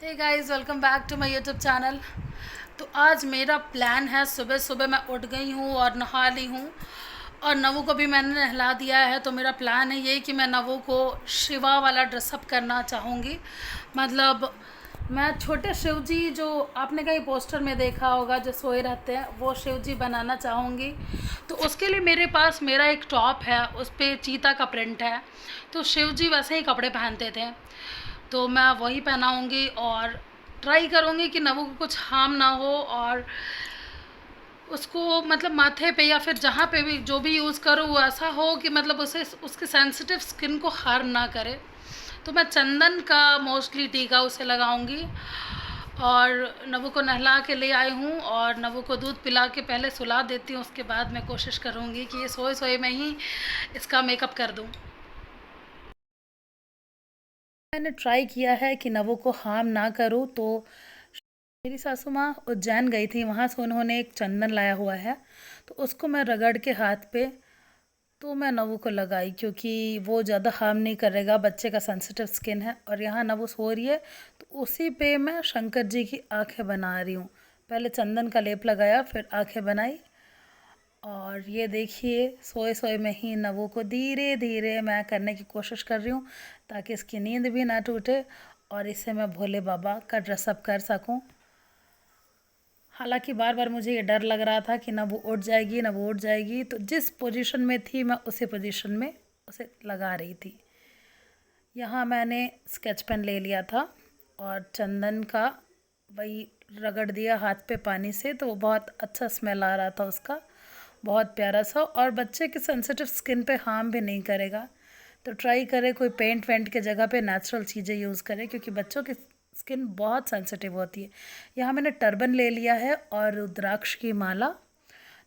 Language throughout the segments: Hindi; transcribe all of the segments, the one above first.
Hey guys, welcome back to my YouTube channel. तो आज मेरा प्लान है, सुबह सुबह मैं उठ गई हूँ और नहा ली हूँ और नवू को भी मैंने नहला दिया है। तो मेरा प्लान है ये कि मैं नवू को शिवा वाला ड्रेसअप करना चाहूँगी। मतलब मैं छोटे शिव जी, जो आपने कहीं पोस्टर में देखा होगा जो सोए रहते हैं, वो शिव जी बनाना चाहूँगी। तो उसके लिए मेरे पास मेरा एक टॉप है, उस पर चीता का प्रिंट है। तो शिव जी वैसे ही कपड़े पहनते थे, तो मैं वही पहनाऊँगी और ट्राई करूँगी कि नवू को कुछ हार्म ना हो, और उसको मतलब माथे पे या फिर जहाँ पे भी जो भी यूज़ करूँ वो ऐसा हो कि मतलब उसे उसके सेंसिटिव स्किन को हार्म ना करे। तो मैं चंदन का मोस्टली टीका उसे लगाऊंगी। और नवू को नहला के ले आई हूँ और नवू को दूध पिला के पहले सुला देती हूँ, उसके बाद मैं कोशिश करूँगी कि ये सोए सोए में ही इसका मेकअप कर दूँ। मैंने ट्राई किया है कि नवू को हार्म ना करूँ। तो मेरी सासू माँ उज्जैन गई थी, वहाँ से उन्होंने एक चंदन लाया हुआ है, तो उसको मैं रगड़ के हाथ पे तो मैं नवू को लगाई, क्योंकि वो ज़्यादा हार्म नहीं करेगा, बच्चे का सेंसिटिव स्किन है। और यहाँ नवू सो रही है, तो उसी पे मैं शंकर जी की आंखें बना रही हूँ। पहले चंदन का लेप लगाया, फिर आंखें बनाई। और ये देखिए, सोए सोए में ही नवू को धीरे धीरे मैं करने की कोशिश कर रही हूँ, ताकि इसकी नींद भी ना टूटे और इसे मैं भोले बाबा का ड्रेसअप कर सकूँ। हालांकि बार बार मुझे ये डर लग रहा था कि ना वो उठ जाएगी ना वो उठ जाएगी, तो जिस पोजीशन में थी मैं उसी पोजीशन में उसे लगा रही थी। यहाँ मैंने स्केच पेन ले लिया था और चंदन का वही रगड़ दिया हाथ पे पानी से, तो वो बहुत अच्छा स्मेल आ रहा था उसका, बहुत प्यारा सा, और बच्चे के सेंसिटिव स्किन पे हार्म भी नहीं करेगा। तो ट्राई करें कोई पेंट वेंट के जगह पे नेचुरल चीज़ें यूज़ करें, क्योंकि बच्चों की स्किन बहुत सेंसिटिव होती है। यहाँ मैंने टर्बन ले लिया है और रुद्राक्ष की माला।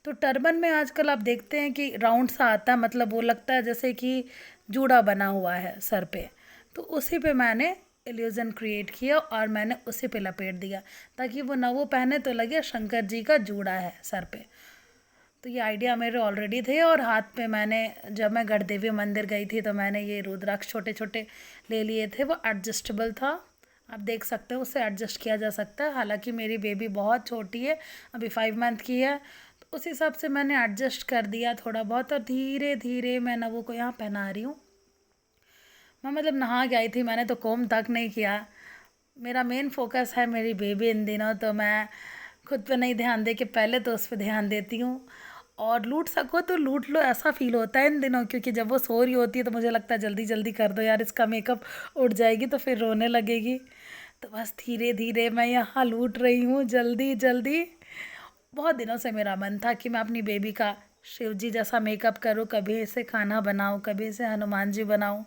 तो टर्बन में आजकल आप देखते हैं कि राउंड सा आता है, मतलब वो लगता है जैसे कि जूड़ा बना हुआ है सर पे। तो उसी पे मैंने इल्यूज़न क्रिएट किया और मैंने उसी पे लपेट दिया, ताकि वो ना वो पहने तो लगे शंकर जी का जूड़ा है सर पे। तो ये आइडिया मेरे ऑलरेडी थे। और हाथ पे मैंने, जब मैं गढ़देवी मंदिर गई थी तो मैंने ये रुद्राक्ष छोटे छोटे ले लिए थे, वो एडजस्टेबल था, आप देख सकते हो, उससे एडजस्ट किया जा सकता है। हालांकि मेरी बेबी बहुत छोटी है, अभी 5 मंथ की है, तो उस हिसाब से मैंने एडजस्ट कर दिया थोड़ा बहुत, और धीरे धीरे मैं नवू को यहाँ पहना रही हूँ। मैं मतलब नहा के आई थी, मैंने तो कोम तक नहीं किया। मेरा मेन फोकस है मेरी बेबी इन दिनों, तो मैं खुद पे नहीं ध्यान दे के पहले तो उस पर ध्यान देती हूँ। और लूट सको तो लूट लो, ऐसा फील होता है इन दिनों, क्योंकि जब वो सो रही होती है तो मुझे लगता है जल्दी जल्दी कर दो यार, इसका मेकअप उड़ जाएगी तो फिर रोने लगेगी। तो बस धीरे धीरे मैं यहाँ लूट रही हूँ, जल्दी जल्दी। बहुत दिनों से मेरा मन था कि मैं अपनी बेबी का शिव जी जैसा मेकअप करूँ, कभी इसे खाना बनाऊँ, कभी इसे हनुमान जी बनाऊँ।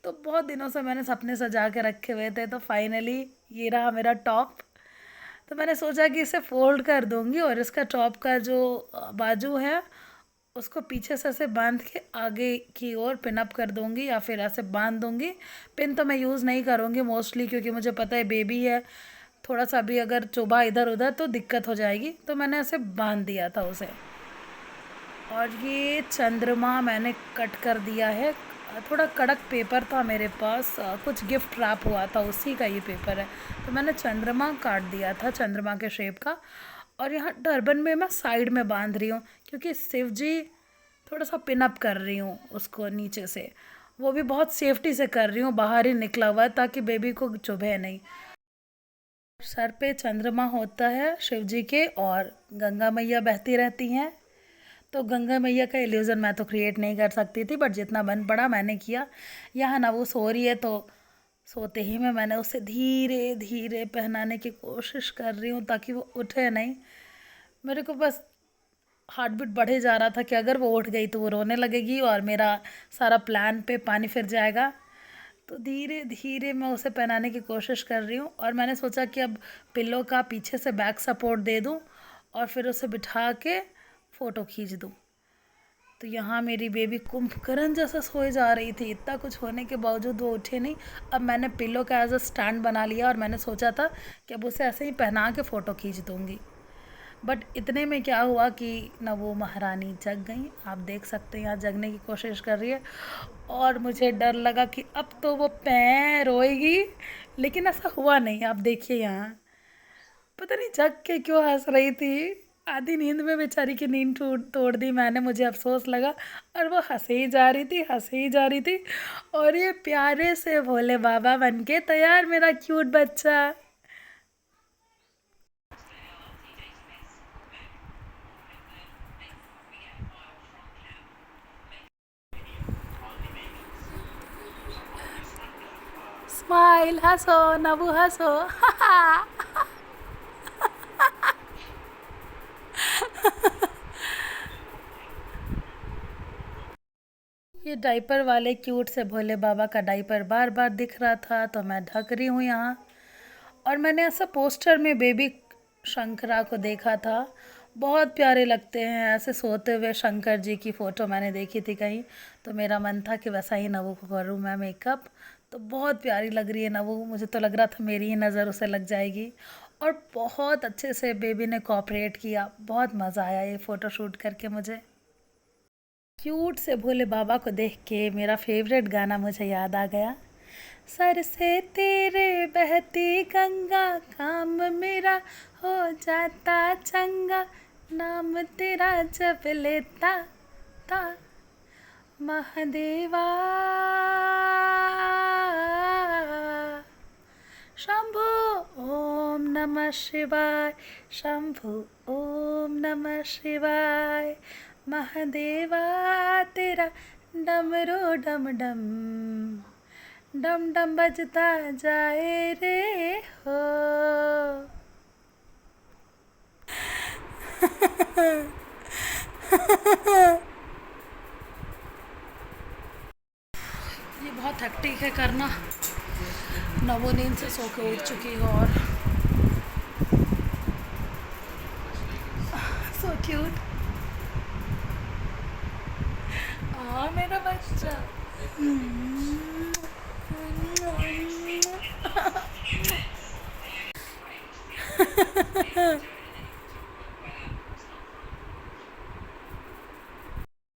तो बहुत दिनों से मैंने सपने सजा के रखे हुए थे, तो फाइनली ये रहा मेरा टॉप। तो मैंने सोचा कि इसे फोल्ड कर दूंगी और इसका टॉप का जो बाजू है उसको पीछे से ऐसे बांध के आगे की ओर पिन अप कर दूंगी, या फिर ऐसे बांध दूंगी। पिन तो मैं यूज़ नहीं करूंगी मोस्टली, क्योंकि मुझे पता है बेबी है, थोड़ा सा भी अगर चुभा इधर उधर तो दिक्कत हो जाएगी। तो मैंने ऐसे बांध दिया था उसे। और ये चंद्रमा मैंने कट कर दिया है, थोड़ा कड़क पेपर था मेरे पास, कुछ गिफ्ट रैप हुआ था उसी का ये पेपर है। तो मैंने चंद्रमा काट दिया था, चंद्रमा के शेप का। और यहाँ टर्बन में मैं साइड में बांध रही हूँ, क्योंकि शिव जी थोड़ा सा पिन अप कर रही हूँ उसको नीचे से। वो भी बहुत सेफ्टी से कर रही हूँ, बाहर ही निकला हुआ है ताकि बेबी को चुभे नहीं। सर पे चंद्रमा होता है शिव जी के, और गंगा मैया बहती रहती हैं। तो गंगा मैया का इल्यूज़न मैं तो क्रिएट नहीं कर सकती थी, बट जितना बन पड़ा मैंने किया। यहाँ ना वो सो रही है, तो सोते ही में मैंने उसे धीरे धीरे पहनाने की कोशिश कर रही हूँ, ताकि वो उठे नहीं। मेरे को बस हार्ट बीट बढ़े जा रहा था कि अगर वो उठ गई तो वो रोने लगेगी और मेरा सारा प्लान पे पानी फिर जाएगा। तो धीरे धीरे मैं उसे पहनाने की कोशिश कर रही हूँ, और मैंने सोचा कि अब पिल्लो का पीछे से बैक सपोर्ट दे दूँ और फिर उसे बिठा के फ़ोटो खींच दूँ। तो यहाँ मेरी बेबी कुंभकर्ण जैसा सोए जा रही थी, इतना कुछ होने के बावजूद वो उठे नहीं। अब मैंने पिल्लो का एज अ स्टैंड बना लिया, और मैंने सोचा था कि अब उसे ऐसे ही पहना के फ़ोटो खींच दूँगी। बट इतने में क्या हुआ कि ना वो महारानी जग गई, आप देख सकते हैं यहाँ जगने की कोशिश कर रही है, और मुझे डर लगा कि अब तो वो पैर रोएगी, लेकिन ऐसा हुआ नहीं। आप देखिए यहाँ, पता नहीं जग के क्यों हंस रही थी, आधी नींद में बेचारी की नींद तोड़ दी मैंने, मुझे अफसोस लगा। और वो हंसे ही जा रही थी, हंसे ही जा रही थी, और ये प्यारे से भोले बाबा बन के तैयार, मेरा क्यूट बच्चा। स्माइल, हंसो नबू हंसो। ये डाइपर वाले क्यूट से भोले बाबा का डाइपर बार बार दिख रहा था, तो मैं ढक रही हूँ यहाँ। और मैंने ऐसा पोस्टर में बेबी शंकरा को देखा था, बहुत प्यारे लगते हैं ऐसे सोते हुए। शंकर जी की फ़ोटो मैंने देखी थी कहीं, तो मेरा मन था कि वैसा ही नवू को करूँ मैं मेकअप। तो बहुत प्यारी लग रही है नवू, मुझे तो लग रहा था मेरी ही नज़र उसे लग जाएगी। और बहुत अच्छे से बेबी ने कोऑपरेट किया, बहुत मज़ा आया ये फ़ोटो शूट करके मुझे। क्यूट से भोले बाबा को देख के मेरा फेवरेट गाना मुझे याद आ गया। सर से तेरे बहती गंगा, काम मेरा हो जाता चंगा, नाम तेरा जप लेता था महादेवा। शंभु ओम नमः शिवाय, शंभु ओम नमः शिवाय, महादेवा तेरा डमरू डम डम, डम डम बजता जाए रे हो। ये बहुत हेक्टिक है करना। नवो नींद से सो के उठ चुकी है, और सो क्यूट। मेरा बच्चा।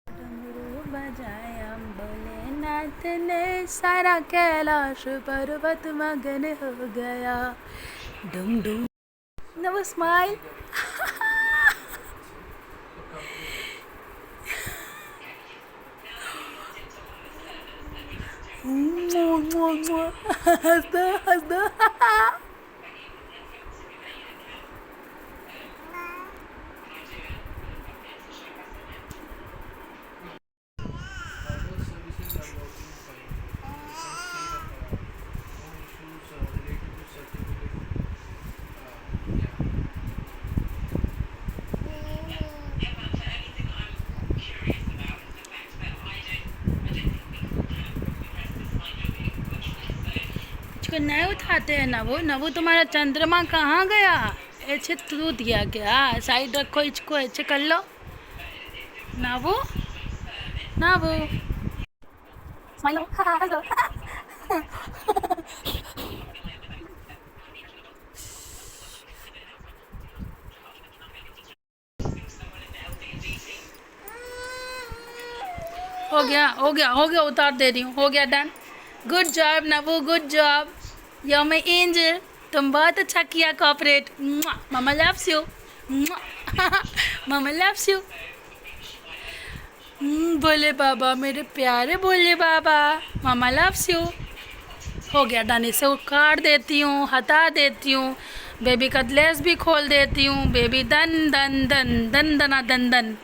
डमरू बजाया भोलेनाथ ने, सारा कैलाश पर्वत मगन हो गया। डुम डुम। नवो स्माइल। हंस दो हंस दो। इसको नहीं उठाते हैं नवू। नवू तुम्हारा चंद्रमा कहाँ गया? ऐसे टूट दिया क्या? साइड रखो इसको, ऐसे कर लो। नवू नवू स्माइल। हो गया हो गया हो गया, उतार दे रही हूँ, हो गया done. Good job Navu, good job, you my angel, तुम बहुत अच्छा किया cooperate. Mama loves you, mama loves you. Bhole Baba, मेरे प्यारे भोले बाबा, मामा लव्स यू। हो गया डन, इसे उखाड़ देती हूँ, हटा देती हूँ, बेबी का लेस भी खोल देती हूँ। बेबी दन दन दन दन दना दन दन।